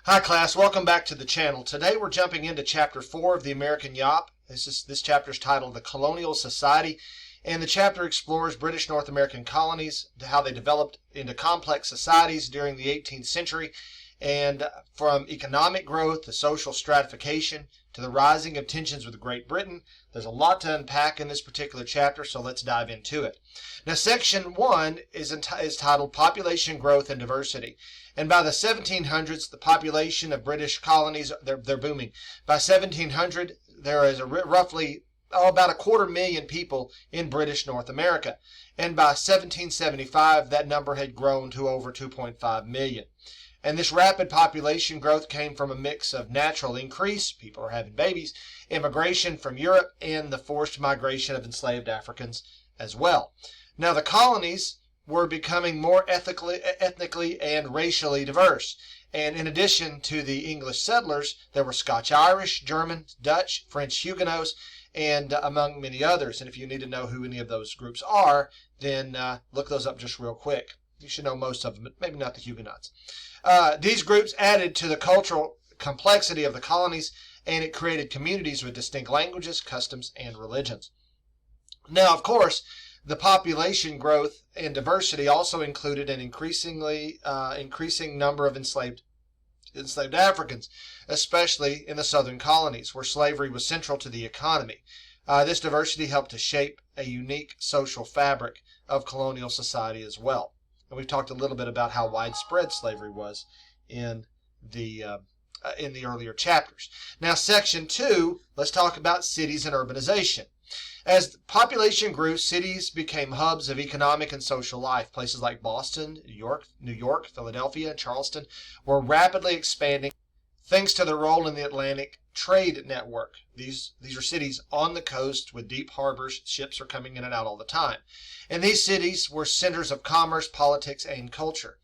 Hi class, welcome back to the channel. Today we're jumping into chapter 4 of the American Yawp. This chapter is titled The Colonial Society, and the chapter explores British North American colonies, how they developed into complex societies during the 18th century, and from economic growth to social stratification to the rising of tensions with Great Britain. There's a lot to unpack in this particular chapter, so let's dive into it. Now, section 1 is titled Population Growth and Diversity. And by the 1700s, the population of British colonies, they're booming. By 1700, there is roughly about 250,000 people in British North America. And by 1775, that number had grown to over 2.5 million. And this rapid population growth came from a mix of natural increase, people are having babies, immigration from Europe, and the forced migration of enslaved Africans as well. Now, the colonies were becoming more ethnically and racially diverse. And in addition to the English settlers, there were Scotch-Irish, German, Dutch, French Huguenots, and among many others. And if you need to know who any of those groups are, then look those up just real quick. You should know most of them, but maybe not the Huguenots. These groups added to the cultural complexity of the colonies, and it created communities with distinct languages, customs, and religions. Now, of course, the population growth and diversity also included an increasing number of enslaved Africans, especially in the southern colonies, where slavery was central to the economy. This diversity helped to shape a unique social fabric of colonial society as well. And we've talked a little bit about how widespread slavery was in the earlier chapters. Now, section 2, let's talk about cities and urbanization. As the population grew, cities became hubs of economic and social life. Places like Boston, New York, Philadelphia, and Charleston were rapidly expanding thanks to their role in the Atlantic trade network. These are cities on the coast with deep harbors. Ships are coming in and out all the time. And these cities were centers of commerce, politics, and culture.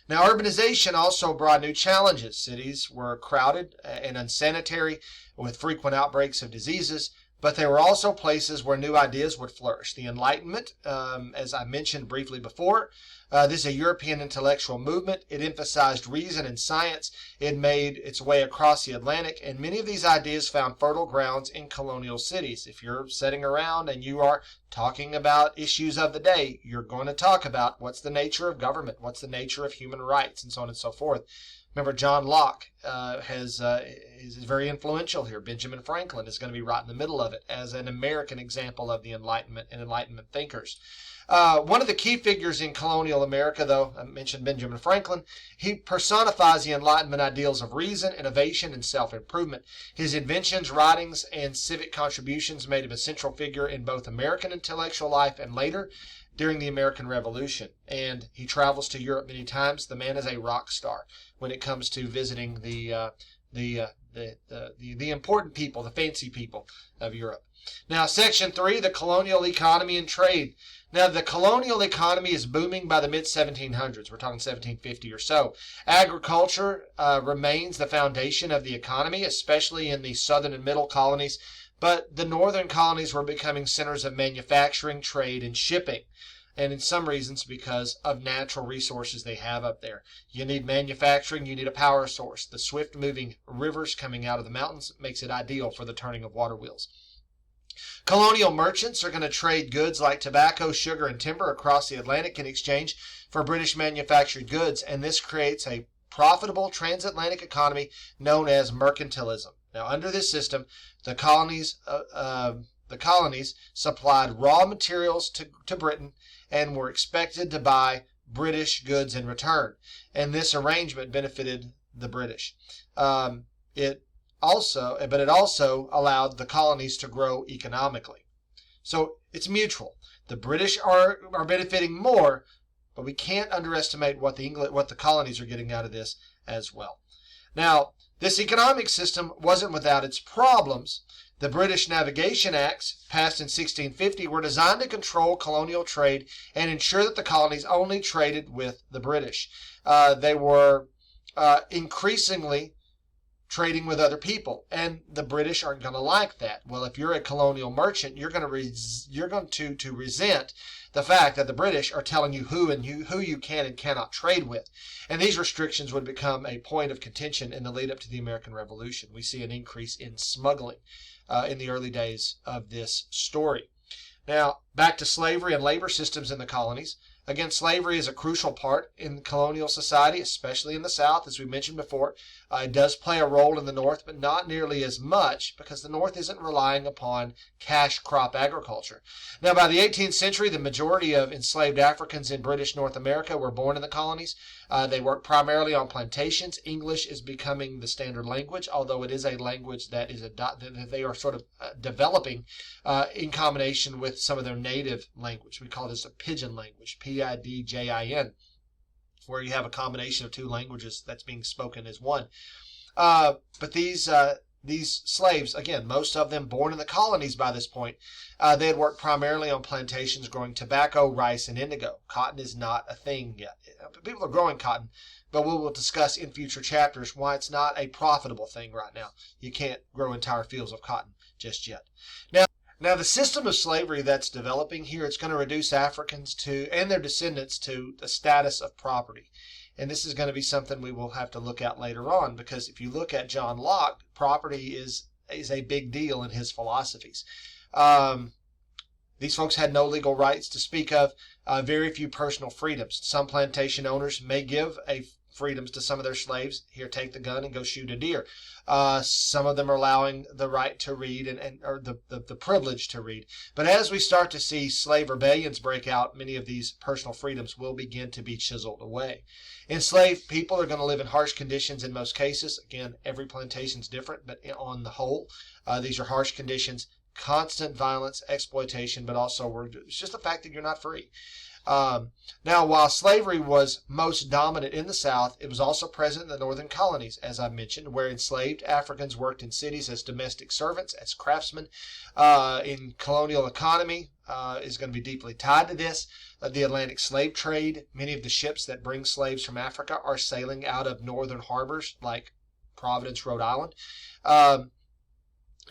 Now, urbanization also brought new challenges. Cities were crowded and unsanitary with frequent outbreaks of diseases. But they were also places where new ideas would flourish. The Enlightenment, as I mentioned briefly before, this is a European intellectual movement. It emphasized reason and science. It made its way across the Atlantic, and many of these ideas found fertile grounds in colonial cities. If you're sitting around and you are talking about issues of the day, you're going to talk about what's the nature of government, what's the nature of human rights, and so on and so forth. Remember, John Locke is very influential here. Benjamin Franklin is going to be right in the middle of it as an American example of the Enlightenment and Enlightenment thinkers. One of the key figures in colonial America, though, I mentioned Benjamin Franklin, he personifies the Enlightenment ideals of reason, innovation, and self-improvement. His inventions, writings, and civic contributions made him a central figure in both American intellectual life and later during the American Revolution. And he travels to Europe many times. The man is a rock star when it comes to visiting the important people, the fancy people of Europe. Now, section 3, the colonial economy and trade. Now, the colonial economy is booming by the mid-1700s. We're talking 1750 or so. Agriculture remains the foundation of the economy, especially in the southern and middle colonies. But the northern colonies were becoming centers of manufacturing, trade, and shipping. And in some reasons because of natural resources they have up there. You need manufacturing, you need a power source. The swift moving rivers coming out of the mountains makes it ideal for the turning of water wheels. Colonial merchants are going to trade goods like tobacco, sugar, and timber across the Atlantic in exchange for British manufactured goods, and this creates a profitable transatlantic economy known as mercantilism. Now, under this system, the colonies supplied raw materials to Britain and were expected to buy British goods in return. And this arrangement benefited the British. It also allowed the colonies to grow economically. So it's mutual. The British are benefiting more, but we can't underestimate what the colonies are getting out of this as well. Now, this economic system wasn't without its problems. The British Navigation Acts, passed in 1650, were designed to control colonial trade and ensure that the colonies only traded with the British. They were increasingly trading with other people, and the British aren't going to like that. Well, if you're a colonial merchant, you're going to resent the fact that the British are telling you who you can and cannot trade with. And these restrictions would become a point of contention in the lead up to the American Revolution. We see an increase in smuggling in the early days of this story. Now, back to slavery and labor systems in the colonies. Again, slavery is a crucial part in colonial society, especially in the South, as we mentioned before. It does play a role in the North, but not nearly as much because the North isn't relying upon cash crop agriculture. Now, by the 18th century, the majority of enslaved Africans in British North America were born in the colonies. They worked primarily on plantations. English is becoming the standard language, although it is a language that they are sort of developing in combination with some of their native language. We call this a pidgin language, Pidjin, where you have a combination of two languages that's being spoken as one. But these slaves, again, most of them born in the colonies by this point, they had worked primarily on plantations growing tobacco, rice, and indigo. Cotton is not a thing yet. People are growing cotton, but we will discuss in future chapters why it's not a profitable thing right now. You can't grow entire fields of cotton just yet. Now, the system of slavery that's developing here, it's going to reduce Africans and their descendants to the status of property. And this is going to be something we will have to look at later on, because if you look at John Locke, property is a big deal in his philosophies. These folks had no legal rights to speak of, very few personal freedoms. Some plantation owners may give freedoms to some of their slaves. Here, take the gun and go shoot a deer. Some of them are allowing the right to read or the privilege to read. But as we start to see slave rebellions break out, many of these personal freedoms will begin to be chiseled away. Enslaved people are going to live in harsh conditions in most cases. Again, every plantation is different, but on the whole, these are harsh conditions, constant violence, exploitation, but also it's just the fact that you're not free. Now, while slavery was most dominant in the South, it was also present in the northern colonies, as I mentioned, where enslaved Africans worked in cities as domestic servants, as craftsmen. In colonial economy is going to be deeply tied to this. The Atlantic slave trade, many of the ships that bring slaves from Africa are sailing out of northern harbors like Providence, Rhode Island.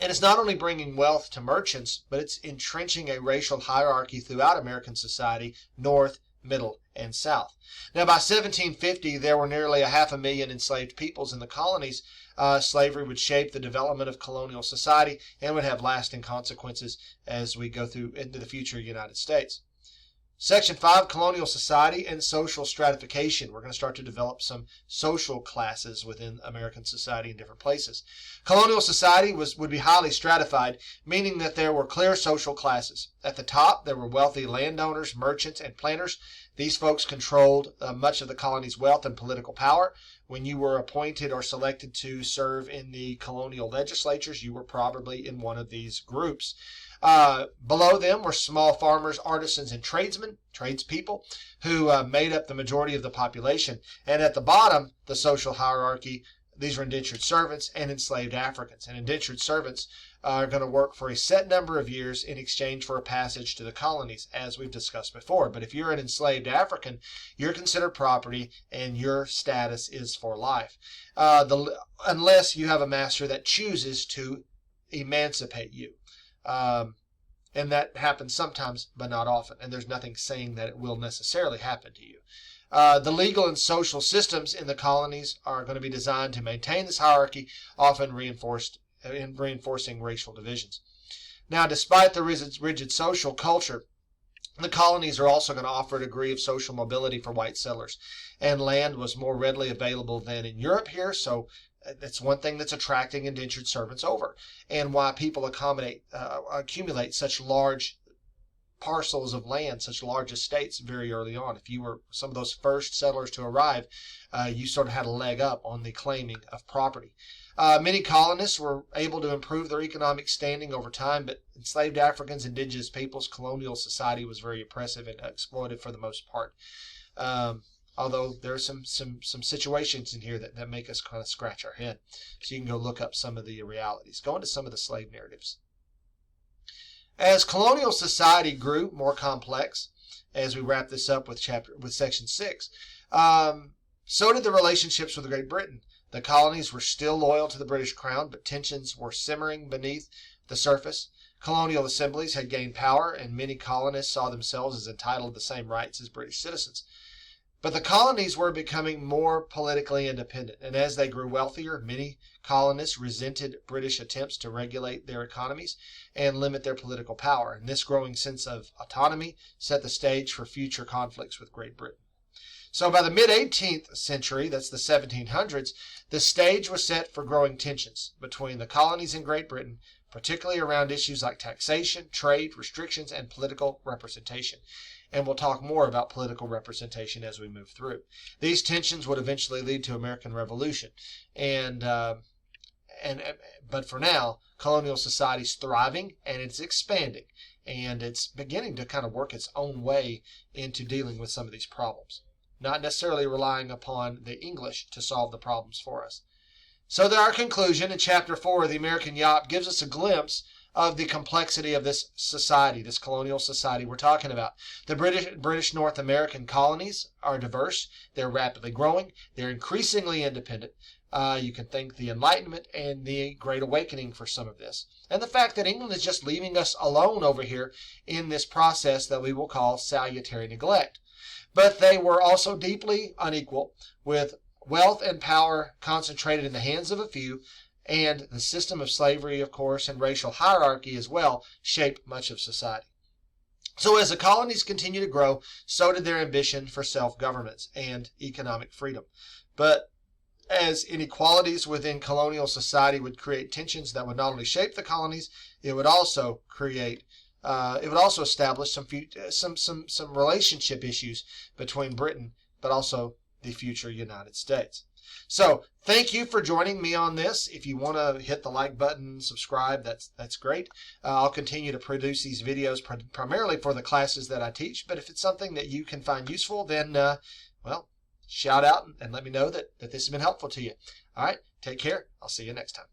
And it's not only bringing wealth to merchants, but it's entrenching a racial hierarchy throughout American society, North, Middle, and South. Now, by 1750, there were nearly 500,000 enslaved peoples in the colonies. Slavery would shape the development of colonial society and would have lasting consequences as we go through into the future United States. Section 5, Colonial Society and Social Stratification. We're going to start to develop some social classes within American society in different places. Colonial society would be highly stratified, meaning that there were clear social classes. At the top, there were wealthy landowners, merchants, and planters. These folks controlled much of the colony's wealth and political power. When you were appointed or selected to serve in the colonial legislatures, you were probably in one of these groups. Below them were small farmers, artisans, and tradespeople, who made up the majority of the population. And at the bottom, the social hierarchy, these were indentured servants and enslaved Africans. And indentured servants are going to work for a set number of years in exchange for a passage to the colonies, as we've discussed before. But if you're an enslaved African, you're considered property and your status is for life, unless you have a master that chooses to emancipate you. And that happens sometimes, but not often. And there's nothing saying that it will necessarily happen to you. The legal and social systems in the colonies are going to be designed to maintain this hierarchy, often reinforcing racial divisions. Now, despite the rigid social culture, the colonies are also going to offer a degree of social mobility for white settlers. And land was more readily available than in Europe here, so that's one thing that's attracting indentured servants over, and why people accumulate such large parcels of land, such large estates very early on. If you were some of those first settlers to arrive, you sort of had a leg up on the claiming of property. Many colonists were able to improve their economic standing over time, but enslaved Africans, indigenous peoples, colonial society was very oppressive and exploited for the most part. Although there are some situations in here that make us kind of scratch our head. So you can go look up some of the realities. Go into some of the slave narratives. As colonial society grew more complex, as we wrap this up with section 6, so did the relationships with Great Britain. The colonies were still loyal to the British Crown, but tensions were simmering beneath the surface. Colonial assemblies had gained power, and many colonists saw themselves as entitled to the same rights as British citizens. But the colonies were becoming more politically independent, and as they grew wealthier, many colonists resented British attempts to regulate their economies and limit their political power. And this growing sense of autonomy set the stage for future conflicts with Great Britain. So by the mid-18th century, that's the 1700s, the stage was set for growing tensions between the colonies and Great Britain, particularly around issues like taxation, trade, restrictions, and political representation. And we'll talk more about political representation as we move through. These tensions would eventually lead to American Revolution. But for now, colonial society is thriving and it's expanding. And it's beginning to kind of work its own way into dealing with some of these problems, not necessarily relying upon the English to solve the problems for us. So our conclusion in Chapter 4 of the American Yawp gives us a glimpse of the complexity of this society, this colonial society we're talking about. The British North American colonies are diverse. They're rapidly growing. They're increasingly independent. You can thank the Enlightenment and the Great Awakening for some of this. And the fact that England is just leaving us alone over here in this process that we will call salutary neglect. But they were also deeply unequal, with wealth and power concentrated in the hands of a few, and the system of slavery, of course, and racial hierarchy as well shaped much of society. So as the colonies continued to grow, so did their ambition for self-governance and economic freedom. But as inequalities within colonial society would create tensions that would not only shape the colonies, it would also establish some relationship issues between Britain, but also the future United States. So thank you for joining me on this. If you want to hit the like button, subscribe, that's great. I'll continue to produce these videos primarily for the classes that I teach. But if it's something that you can find useful, then, well, shout out and let me know that this has been helpful to you. All right, take care. I'll see you next time.